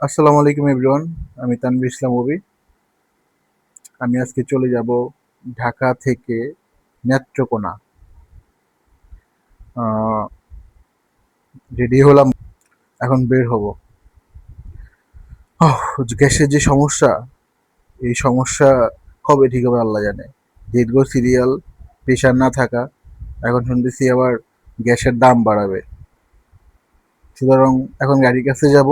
আসসালামু আলাইকুম এভরিওয়ান। আমি তানভীর ইসলাম অভি। আমি আজকে চলে যাব ঢাকা থেকে নেত্রকোনা। রেডি হলাম, এখন বের হব। গ্যাসের যে সমস্যা, এই সমস্যা কবে ঠিক হবে আল্লাহ জানে। দীর্ঘ সিরিয়াল, প্রেশার না থাকা, এখন শুনতেছি আবার গ্যাসের দাম বাড়াবে। সুতরাং এখন গাড়ির কাছে যাব,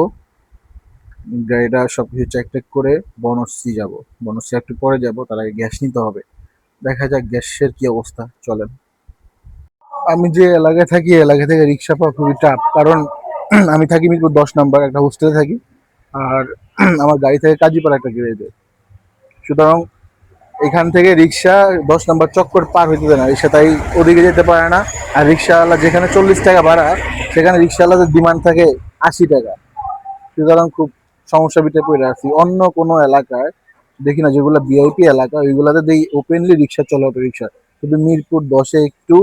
গাড়িটা সব কিছু চেক টেক করে বনশ্রী যাব। বনশ্রী একটু পরে যাব, তার আগে গ্যাস নিতে হবে। দেখা যাক গ্যাসের কি অবস্থা, চলেন। আমি যে এলাকায় থাকি, এলাকা থেকে রিক্সা পাওয়া খুবই টাফ, কারণ আমি থাকি মিরপুর 10 নম্বর একটা হোস্টেলে থাকি। আর আমার গাড়ি থেকে কাজীপাড়া একটা গ্যারেজে। সুতরাং এখান থেকে রিক্সা 10 নম্বর চক্কর পার হইতে দেয় না, রিক্সা তাই ওদিকে যেতে পারে না। আর রিক্সাওয়ালা যেখানে 40 টাকা ভাড়া, সেখানে রিক্সাওয়ালাদের ডিমান্ড থাকে 80 টাকা। সুতরাং খুব সমস্যা ভিতরে পড়ে আছি। অন্য কোনো এলাকায় দেখি না, যেগুলো ভিআইপি এলাকা ওইগুলাতে দেখি ওপেনলি রিক্সা চলে, অটো রিক্সা। কিন্তু মিরপুর 10-এ একটু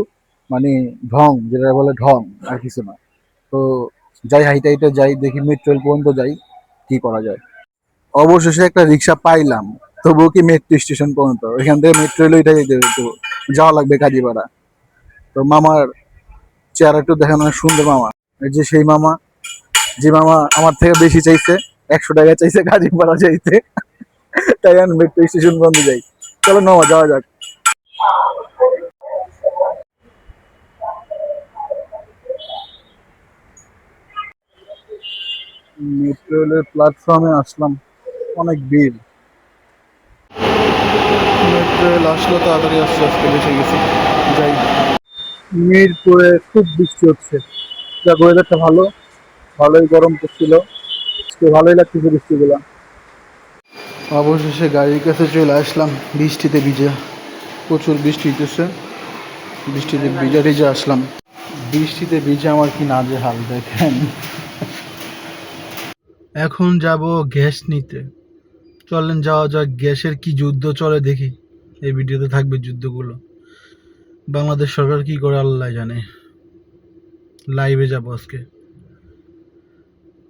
মানে ঢং, যেটা বলে ঢং, আর কিছু না। তো যাই, হাইটে হাইটে যাই, দেখি মেট্রো রেল পর্যন্ত যাই, কি করা যায়। অবশেষে একটা রিক্সা পাইলাম, তবুও কি মেট্রো স্টেশন পর্যন্ত, এখান থেকে মেট্রো রেল ওইটা যেতে হতো, যাওয়া লাগবে কাজীপাড়া। তো মামার চেহারা একটু দেখানো, সুন্দর মামা। এই যে সেই মামা, যে মামা আমার থেকে বেশি চাইছে, 100 টাকা চাইছে কাজীপাড়া যাইতে। তাই আমি মেট্রো স্টেশন পর্যন্ত যাই। চলো মামা, যাওয়া যাক। মেট্রো রেলের প্ল্যাটফর্মে আসলাম, অনেক ভিড়। মেট্রো রেল আসলো তাড়াতাড়ি, আসছে, আজকে বেঁচে গেছি। যাই। মিরপুরে খুব বৃষ্টি হচ্ছে, যা ওয়েদারটা ভালো, ভালোই গরম পড়ছিল, আজকে ভালোই লাগতেছে বৃষ্টিগুলো। অবশেষে গাড়ির কাছে চলে আসলাম, বৃষ্টিতে ভিজে, প্রচুর বৃষ্টি হইতেছে, বৃষ্টিতে ভিজে ভিজে আসলাম। বৃষ্টিতে ভিজে আমার কি নাজেহাল দেখেন। এখন যাব গ্যাস নিতে, চলেন যাওয়া যাক। গ্যাসের কি যুদ্ধ চলে দেখি, এই ভিডিওতে থাকবে যুদ্ধগুলো। বাংলাদেশ সরকার কি করে আল্লাহ জানে। লাইভে যাব আজকে,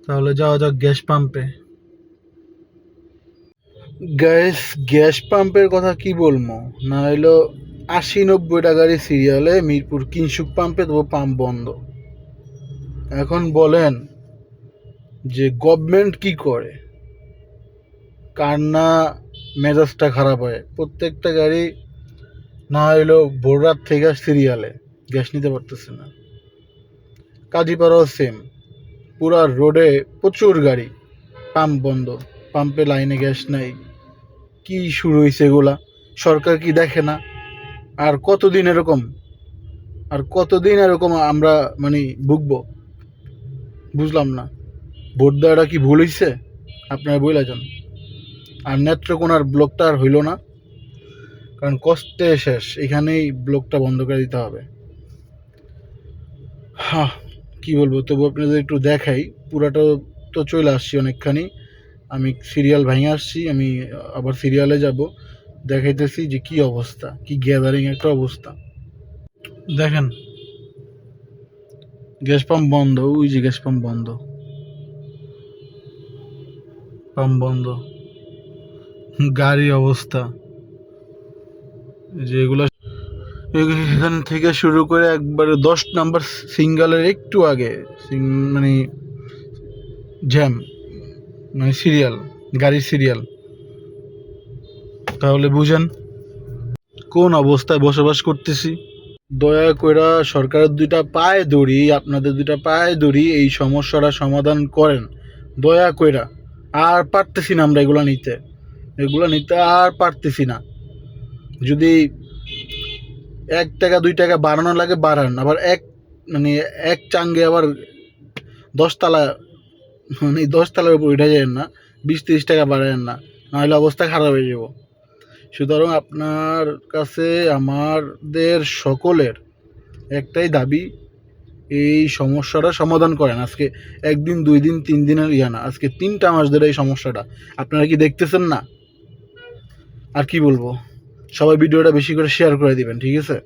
তাহলে যাওয়া যাক গ্যাস পাম্পে। গ্যাস গ্যাস পাম্পের কথা কি বলবো, না হইলো 80-90 টাকারই সিরিয়ালে মিরপুর কিনসুক পাম্পে, তবু পাম্প বন্ধ। এখন বলেন যে গভর্নমেন্ট কি করে, কার না মেজাজটা খারাপ হয়। প্রত্যেকটা গাড়ি না হইলো ভোর রাত থেকে সিরিয়ালে, গ্যাস নিতে পারতেছে না। কাজীপাড়াও সেম, পুরা রোডে প্রচুর গাড়ি, পাম্প বন্ধ, পাম্পে লাইনে গ্যাস নাই। কি শুরু হয়েছে এগুলা, সরকার কি দেখে না? আর কতদিন এরকম, আর কতদিন এরকম আমরা মানে ভুগবো, বুঝলাম না। ভোট দেওয়াটা কি ভুল হয়েছে? আপনারা বইলা যান। আর নেত্রকোনার ব্লকটা আর হইল না, কারণ কষ্টে শেষ, এখানেই ব্লকটা বন্ধ করে দিতে হবে। হ্যাঁ, কি বলবো, তবু আপনাদের একটু দেখাই। পুরাটা তো চলে আসছি অনেকখানি, আমি সিরিয়াল ভেঙে আসছি, আমি আবার সিরিয়ালে যাব। দেখাইতেছি যে কি অবস্থা, কি গ্যাদারিং একটা অবস্থা। দেখেন গ্যাস পাম্প বন্ধ, ওই যে গ্যাস পাম্প বন্ধ, পাম্প বন্ধ। গাড়ির অবস্থা যেগুলো, এখান থেকে শুরু করে একবারে 10 নম্বর সিঙ্গেলের একটু আগে মানে জ্যাম, মানে সিরিয়াল, গাড়ির সিরিয়াল। তাহলে বুঝেন কোন অবস্থায় বসবাস করতেছি। দয়া কইরা সরকারের দুইটা পায়ে ধরি, আপনাদের দুইটা পায়ে ধরি, এই সমস্যাটা সমাধান করেন দয়া কইরা। আর পারতেছি না আমরা এগুলা নিতে আর পারতেছি না। যদি 1 টাকা 2 টাকা বাড়ানো লাগে বাড়ান, আবার মানে এক চাঙ্গে আবার 10 তলা, মানে 10 তলার উপর উঠে যায় না, 20-30 টাকা বাড়ায় না, নাহলে অবস্থা খারাপ হয়ে যাব। সুতরাং আপনার কাছে আমাদের সকলের একটাই দাবি, এই সমস্যাটা সমাধান করেন। আজকে 1 দিন 2 দিন 3 দিনের না, আজকে 3টা মাস ধরে এই সমস্যাটা আপনারা কি দেখতেছেন না? আর কি বলবো, সবাই ভিডিওটা বেশি করে শেয়ার করে দিবেন, ঠিক আছে?